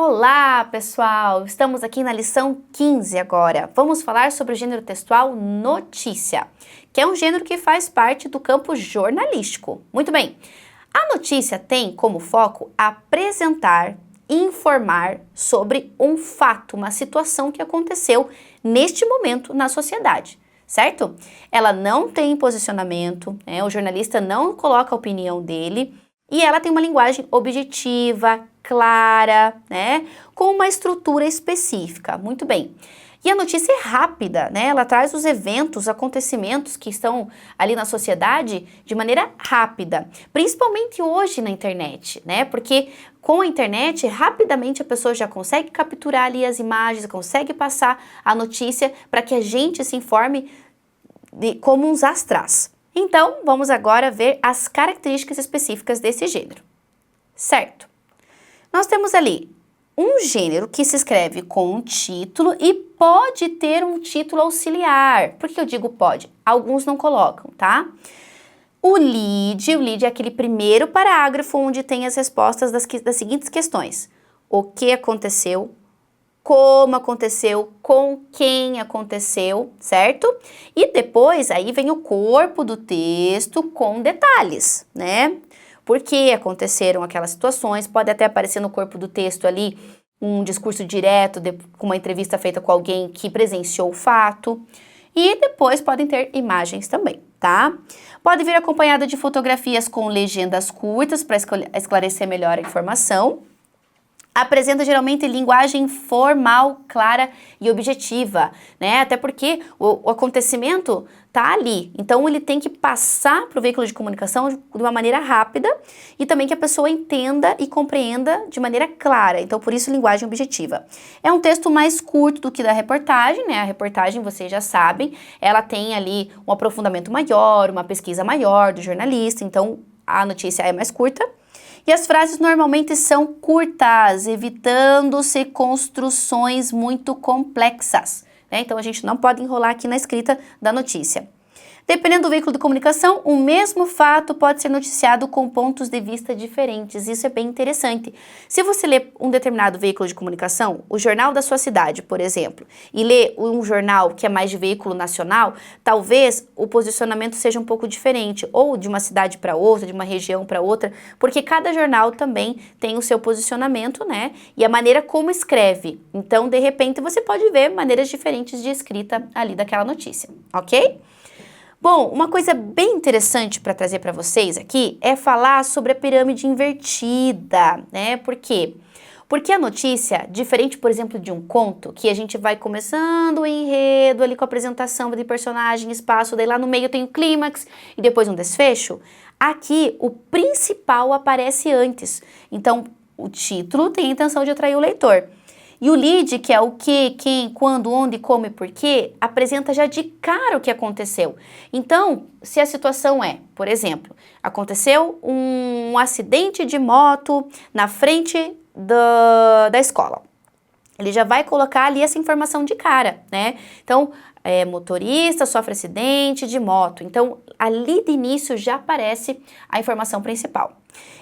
Olá, pessoal! Estamos aqui na lição 15 agora. Vamos falar sobre o gênero textual notícia, que é um gênero que faz parte do campo jornalístico. Muito bem, a notícia tem como foco apresentar, informar sobre um fato, uma situação que aconteceu neste momento na sociedade, certo? Ela não tem posicionamento, o jornalista não coloca a opinião dele e ela tem uma linguagem objetiva, clara, com uma estrutura específica. Muito bem. E a notícia é rápida, ela traz os eventos, os acontecimentos que estão ali na sociedade de maneira rápida, principalmente hoje na internet, porque com a internet, rapidamente a pessoa já consegue capturar ali as imagens, consegue passar a notícia para que a gente se informe como uns astrais. Então, vamos agora ver as características específicas desse gênero, certo? Nós temos ali um gênero que se escreve com um título e pode ter um título auxiliar. Por que eu digo pode? Alguns não colocam, tá? O lead é aquele primeiro parágrafo onde tem as respostas das seguintes questões. O que aconteceu? Como aconteceu? Com quem aconteceu? Certo? E depois aí vem o corpo do texto com detalhes, Por que aconteceram aquelas situações? Pode até aparecer no corpo do texto ali um discurso direto com uma entrevista feita com alguém que presenciou o fato. E depois podem ter imagens também, tá? Pode vir acompanhada de fotografias com legendas curtas para esclarecer melhor a informação. Apresenta geralmente linguagem formal, clara e objetiva, Até porque o acontecimento tá ali. Então, ele tem que passar para o veículo de comunicação de uma maneira rápida e também que a pessoa entenda e compreenda de maneira clara. Então, por isso, linguagem objetiva. É um texto mais curto do que da reportagem, A reportagem, vocês já sabem, ela tem ali um aprofundamento maior, uma pesquisa maior do jornalista. Então, a notícia é mais curta. E as frases normalmente são curtas, evitando-se construções muito complexas, Então, a gente não pode enrolar aqui na escrita da notícia. Dependendo do veículo de comunicação, o mesmo fato pode ser noticiado com pontos de vista diferentes. Isso é bem interessante. Se você lê um determinado veículo de comunicação, o jornal da sua cidade, por exemplo, e lê um jornal que é mais de veículo nacional, talvez o posicionamento seja um pouco diferente, ou de uma cidade para outra, de uma região para outra, porque cada jornal também tem o seu posicionamento, E a maneira como escreve. Então, de repente, você pode ver maneiras diferentes de escrita ali daquela notícia, ok? Bom, uma coisa bem interessante para trazer para vocês aqui é falar sobre a pirâmide invertida, Por quê? Porque a notícia, diferente, por exemplo, de um conto, que a gente vai começando o enredo ali com a apresentação de personagem, espaço, daí lá no meio tem o clímax e depois um desfecho, aqui o principal aparece antes. Então, o título tem a intenção de atrair o leitor. E o lead, que é o que, quem, quando, onde, como e porquê, apresenta já de cara o que aconteceu. Então, se a situação é, por exemplo, aconteceu um acidente de moto na frente da escola. Ele já vai colocar ali essa informação de cara, Então, motorista sofre acidente de moto. Então, ali de início já aparece a informação principal.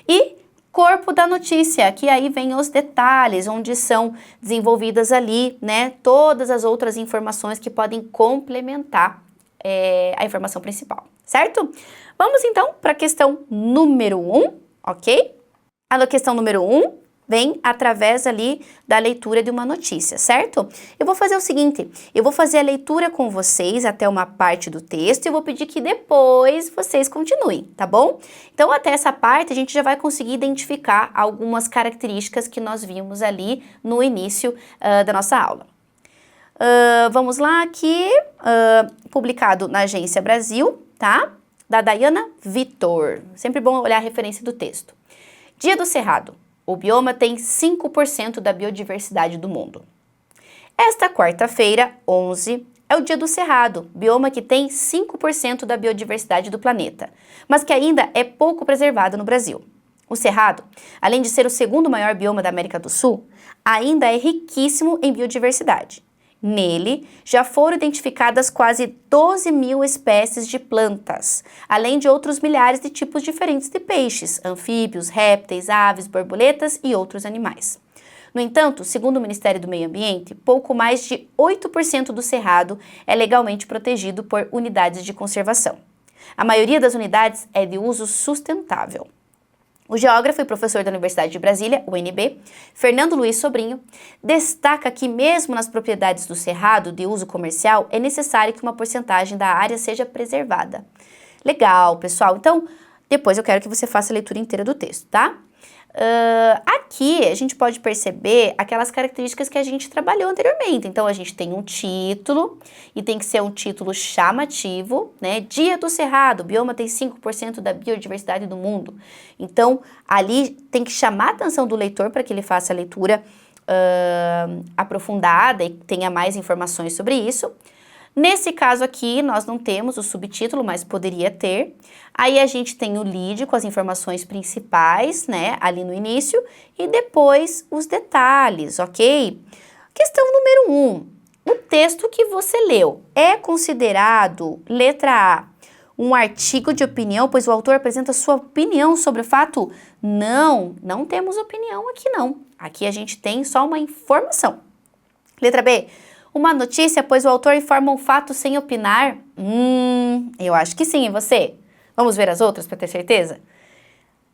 E corpo da notícia, que aí vem os detalhes, onde são desenvolvidas ali, todas as outras informações que podem complementar a informação principal, certo? Vamos então para a questão número 1, ok? A questão número 1 vem através ali da leitura de uma notícia, certo? Eu vou fazer o seguinte, eu vou fazer a leitura com vocês até uma parte do texto e eu vou pedir que depois vocês continuem, tá bom? Então, até essa parte, a gente já vai conseguir identificar algumas características que nós vimos ali no início da nossa aula. Vamos lá aqui, publicado na Agência Brasil, tá? Da Dayana Vitor. Sempre bom olhar a referência do texto. Dia do Cerrado. O bioma tem 5% da biodiversidade do mundo. Esta quarta-feira, 11, é o Dia do Cerrado, bioma que tem 5% da biodiversidade do planeta, mas que ainda é pouco preservado no Brasil. O Cerrado, além de ser o segundo maior bioma da América do Sul, ainda é riquíssimo em biodiversidade. Nele, já foram identificadas quase 12 mil espécies de plantas, além de outros milhares de tipos diferentes de peixes, anfíbios, répteis, aves, borboletas e outros animais. No entanto, segundo o Ministério do Meio Ambiente, pouco mais de 8% do cerrado é legalmente protegido por unidades de conservação. A maioria das unidades é de uso sustentável. O geógrafo e professor da Universidade de Brasília, UNB, Fernando Luiz Sobrinho, destaca que mesmo nas propriedades do cerrado de uso comercial, é necessário que uma porcentagem da área seja preservada. Legal, pessoal. Então, depois eu quero que você faça a leitura inteira do texto, tá? Aqui a gente pode perceber aquelas características que a gente trabalhou anteriormente. Então, a gente tem um título, e tem que ser um título chamativo, né? Dia do Cerrado, o bioma tem 5% da biodiversidade do mundo. Então, ali tem que chamar a atenção do leitor para que ele faça a leitura aprofundada e tenha mais informações sobre isso. Nesse caso aqui, nós não temos o subtítulo, mas poderia ter. Aí a gente tem o lead com as informações principais, né, ali no início, e depois os detalhes, ok? Questão número 1. O texto que você leu é considerado, letra A, um artigo de opinião, pois o autor apresenta sua opinião sobre o fato? Não, não temos opinião aqui não. Aqui a gente tem só uma informação. Letra B. Uma notícia, pois o autor informa um fato sem opinar? Eu acho que sim, e você? Vamos ver as outras para ter certeza?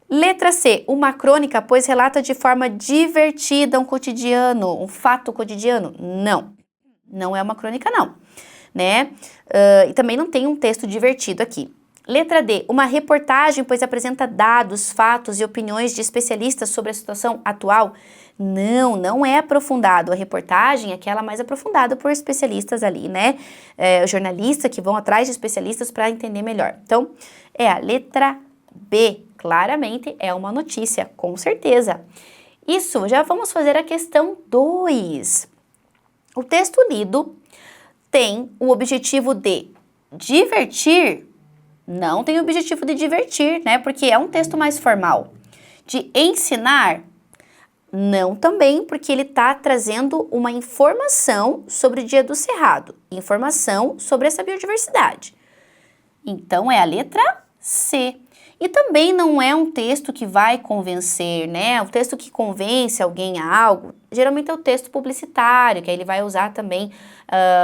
Letra C, uma crônica, pois relata de forma divertida um cotidiano, um fato cotidiano? Não, não é uma crônica não, né? E também não tem um texto divertido aqui. Letra D, uma reportagem, pois apresenta dados, fatos e opiniões de especialistas sobre a situação atual? Não, não é aprofundado. A reportagem é aquela mais aprofundada por especialistas ali, né? Jornalistas que vão atrás de especialistas para entender melhor. Então, é a letra B. Claramente é uma notícia, com certeza. Isso, já vamos fazer a questão 2. O texto lido tem o objetivo de divertir? Não tem o objetivo de divertir, né? Porque é um texto mais formal. De ensinar? Não também, porque ele está trazendo uma informação sobre o Dia do Cerrado, informação sobre essa biodiversidade. Então, é a letra C. E também não é um texto que vai convencer, né? O texto que convence alguém a algo, geralmente é o texto publicitário, que aí ele vai usar também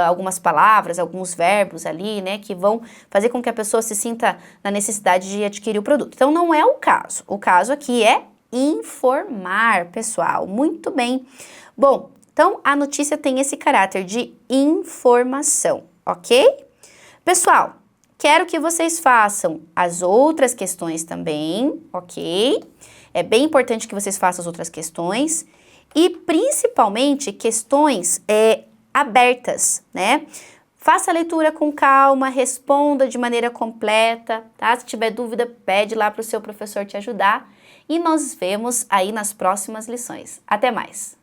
algumas palavras, alguns verbos ali, né? Que vão fazer com que a pessoa se sinta na necessidade de adquirir o produto. Então, não é o caso. O caso aqui é informar, pessoal. Muito bem. Bom, então a notícia tem esse caráter de informação, ok? Pessoal, quero que vocês façam as outras questões também, ok? É bem importante que vocês façam as outras questões e principalmente questões abertas, né? Faça a leitura com calma, responda de maneira completa, tá? Se tiver dúvida, pede lá para o seu professor te ajudar. E nós vemos aí nas próximas lições. Até mais!